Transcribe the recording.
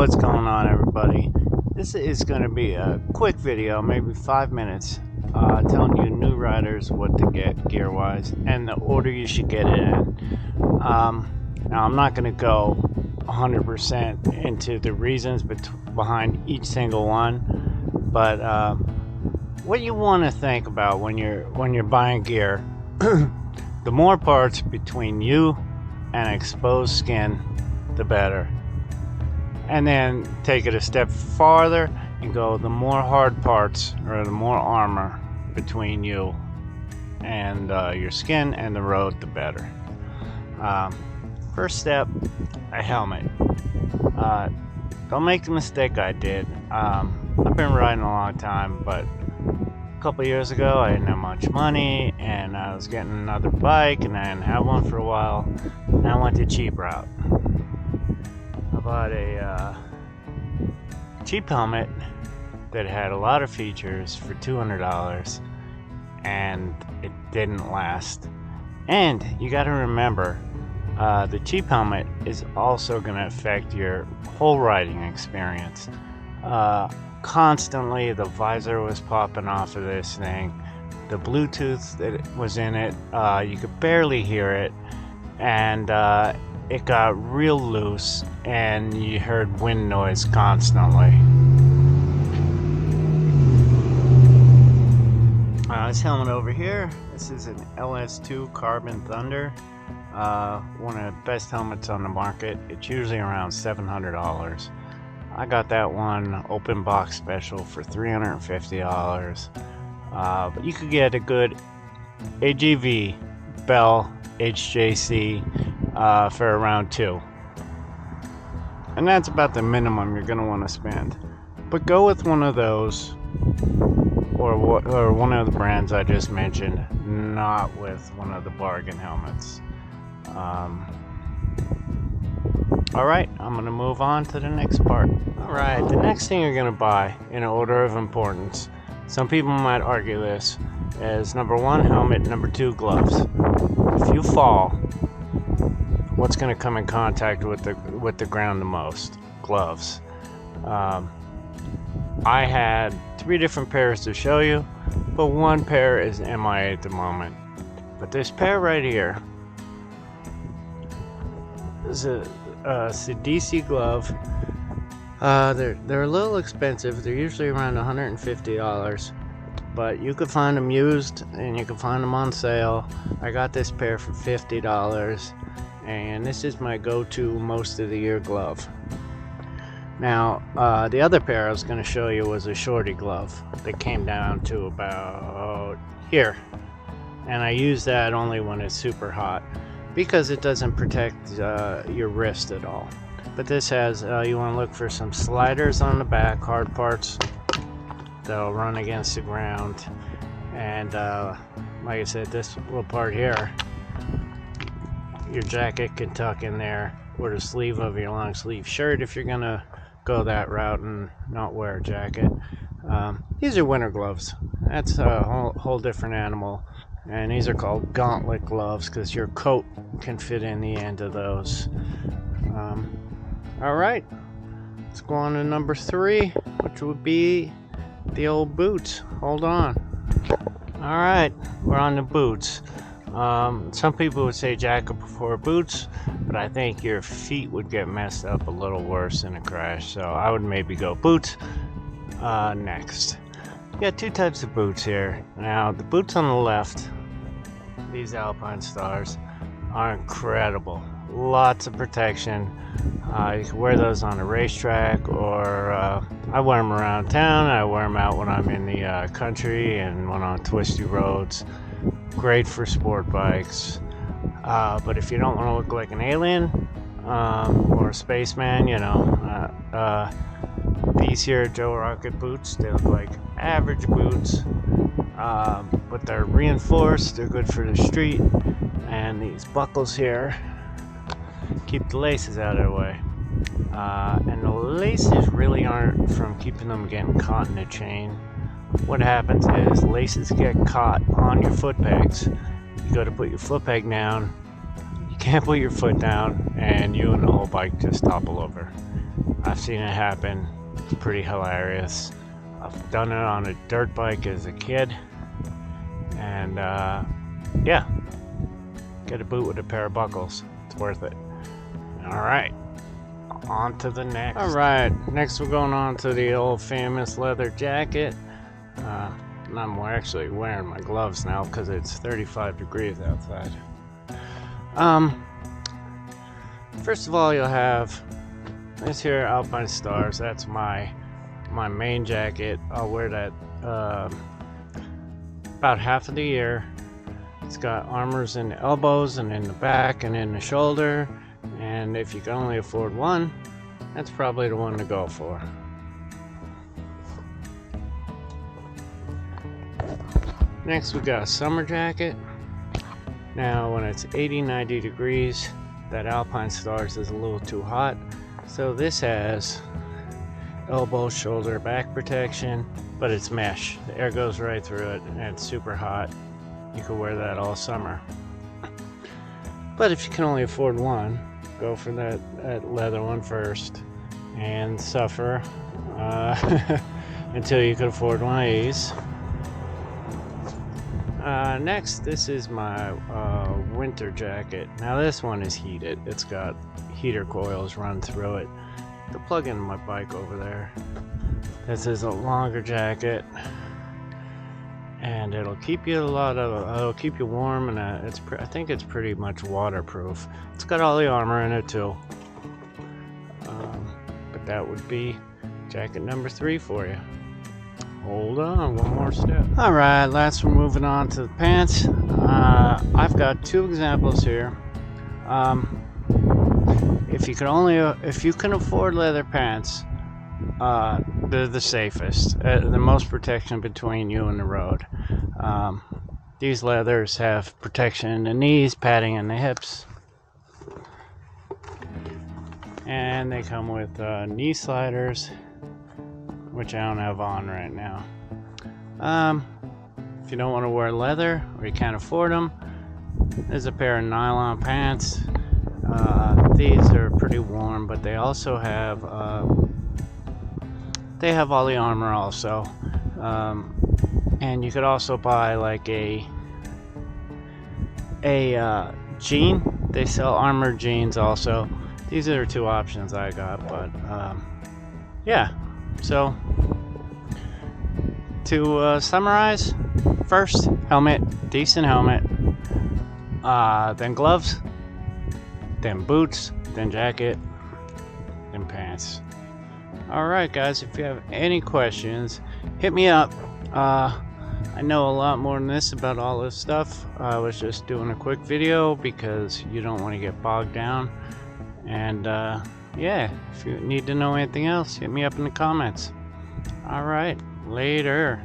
what's going on, everybody? This is going to be a quick video, maybe 5 minutes, telling you new riders what to get gear wise and the order you should get it in. Now I'm not going to go 100% into the reasons behind each single one, but what you want to think about when you're buying gear, the more parts between you and exposed skin, the better. And then take it a step farther and go, the more hard parts or the more armor between you and your skin and the road, the better. First step, a helmet. Don't make the mistake I did. I've been riding a long time, but a couple years ago I didn't have much money and I was getting another bike and I didn't have one for a while, and I went the cheap route. I bought a cheap helmet that had a lot of features for $200, and it didn't last. And you got to remember, the cheap helmet is also going to affect your whole riding experience. Constantly the visor was popping off of this thing. The Bluetooth that was in it, you could barely hear it, and it got real loose and you heard wind noise constantly. This helmet over here, this is an LS2 Carbon Thunder, one of the best helmets on the market. It's usually around $700. I got that one open box special for $350, but you could get a good AGV Bell HJC for around $2, and that's about the minimum you're going to want to spend. But go with one of those or one of the brands I just mentioned, not with one of the bargain helmets. Alright, I'm going to move on to the next part. Alright, the next thing you're going to buy in order of importance, some people might argue this, is number 1, helmet, number 2, gloves. If you fall, what's going to come in contact with the ground the most? Gloves. I had 3 different pairs to show you, but one pair is MIA at the moment. But this pair right here is a CDC glove. They're a little expensive. They're usually around $150, but you could find them used and you can find them on sale. I got this pair for $50, and this is my go-to most of the year glove. Now, the other pair I was going to show you was a shorty glove that came down to about here, and I use that only when it's super hot because it doesn't protect your wrist at all. But this has, you want to look for some sliders on the back, hard parts that'll run against the ground, and like I said, this little part here, your jacket can tuck in there, or the sleeve of your long sleeve shirt if you're gonna go that route and not wear a jacket. These are winter gloves. That's a whole different animal, and these are called gauntlet gloves because your coat can fit in the end of those. Alright, let's go on to number 3, which would be the old boots. Hold on. Alright, we're on the boots. Some people would say jacket before boots, but I think your feet would get messed up a little worse in a crash, so I would maybe go boots next. You got 2 types of boots here. Now, the boots on the left, these Alpine Stars, are incredible. Lots of protection. You can wear those on a racetrack, or I wear them around town. I wear them out when I'm in the country and when on twisty roads. Great for sport bikes, but if you don't want to look like an alien or a spaceman, you know, these here Joe Rocket boots, they look like average boots, but they're reinforced, they're good for the street, and these buckles here keep the laces out of the way, and the laces really aren't from keeping them getting caught in the chain. What happens is laces get caught on your foot pegs. You go to put your foot peg down, you can't put your foot down, and you and the whole bike just topple over. I've seen it happen. It's pretty hilarious. I've done it on a dirt bike as a kid. And yeah, get a boot with a pair of buckles. It's worth it. Alright, on to the next. Alright, next we're going on to the old famous leather jacket. I'm actually wearing my gloves now because it's 35 degrees outside. First of all, you'll have this here Alpine Stars. That's my main jacket. I'll wear that about half of the year. It's got armors in the elbows and in the back and in the shoulder, and if you can only afford one, that's probably the one to go for. Next we got a summer jacket. Now when it's 80-90 degrees, that Alpine Stars is a little too hot, so this has elbow, shoulder, back protection, but it's mesh. The air goes right through it and it's super hot. You can wear that all summer. But if you can only afford one, go for that leather one first and suffer until you can afford one of these. Next, this is my winter jacket. Now this one is heated. It's got heater coils run through it. To plug in my bike over there. This is a longer jacket, and it'll keep you it'll keep you warm, and I think it's pretty much waterproof. It's got all the armor in it too. But that would be jacket number 3 for you. Hold on, one more step. Alright, last we're moving on to the pants. I've got 2 examples here. If you can afford leather pants, they're the safest, the most protection between you and the road. These leathers have protection in the knees, padding in the hips, and they come with knee sliders, which I don't have on right now. If you don't want to wear leather or you can't afford them, there's a pair of nylon pants. These are pretty warm, but they also have all the armor also. And you could also buy like a jean. They sell armored jeans also. These are 2 options I got, but yeah. So to summarize, first helmet, decent helmet, then gloves, then boots, then jacket, then pants. Alright guys, if you have any questions, hit me up. I know a lot more than this about all this stuff. I was just doing a quick video because you don't want to get bogged down. And yeah, if you need to know anything else, hit me up in the comments. Alright, later.